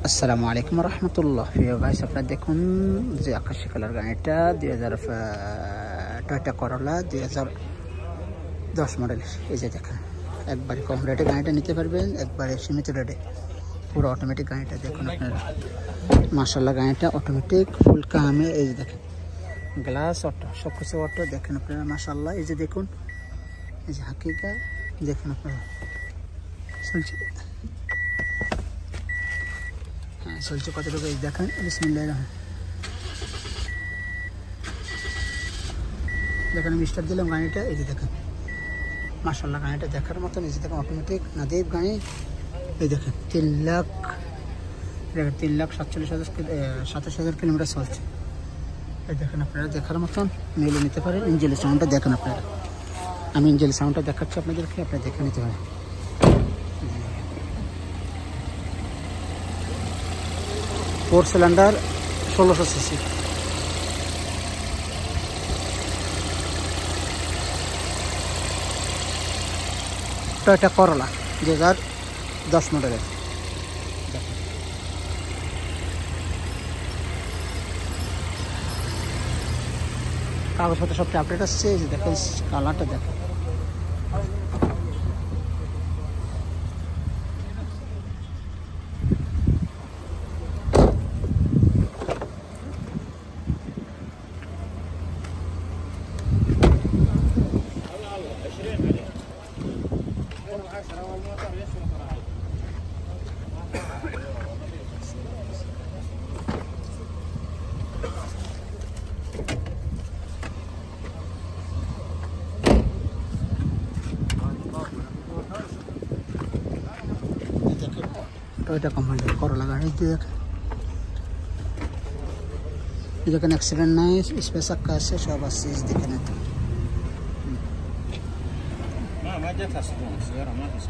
আসসালামু আলাইকুম রহমতুল্লাহ। প্রিয় গাইস, আপনারা দেখুন যে আকাশি কালার গাড়িটা 2000 টয়োটা করোলা 2010 মডেল। এই যে দেখেন, একবারে কম রেটে গাড়িটা নিতে পারবেন, একবারে সীমিত রেটে। পুরো অটোমেটিক গাড়িটা দেখুন আপনারা, মাশাআল্লাহ গাড়িটা অটোমেটিক ফুল কামে। এই যে দেখেন, গ্লাস অটো, সব কিছু অটো দেখেন আপনারা, মাশাআল্লাহ। এই যে দেখুন, এই যে হাকিকা দেখুন আপনারা, চলছে চলছে কতটুকু দেখেন। বিসমিল্লাহির রহমানির রহিম। দেখেন আমি স্টার্ট দিলাম গাড়িটা, এই যে দেখেন মাশাআল্লাহ গাড়িটা দেখার মতন। এই যে দেখেন অটোমেটিক নাদিব গাড়ি। এই দেখেন 3,47,000 কিলোমিটার চলছে। এই দেখেন আপনারা, দেখার মতন, নিলে নিতে পারেন। ইঞ্জিনের সাউন্ডটা দেখেন আপনারা, আমি ইঞ্জিনের সাউন্ডটা দেখাচ্ছি আপনাদেরকে, আপনারা দেখে নিতে পারেন। 4 সিলিন্ডার 1600 সিসি। টয়োটা করোলা 2010 মডেলের। কাগজপত্র সবটা আপডেট আসছে। এই যে দেখেন কালারটা দেখেন, টয়োটা কোম্পানির করোলা গাড়ি। দেখেন অ্যাক্সিডেন্ট নাই, স্পেস আক্কা আছে, সব আছে। দেখেন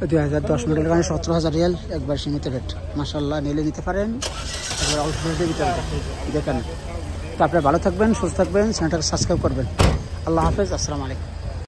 2010 মডেল গাড়ি 17,000 রিয়াল, একবার সীমিত রেট। মাশাআল্লাহ নিলে নিতে পারেন, একবার অল্প রেটে দিতে পারেন। দেখেন তো আপনারা ভালো থাকবেন, সুস্থ থাকবেন, চ্যানেলটাকে সাবস্ক্রাইব করবেন। আল্লাহ হাফেজ, আসসালামু আলাইকুম।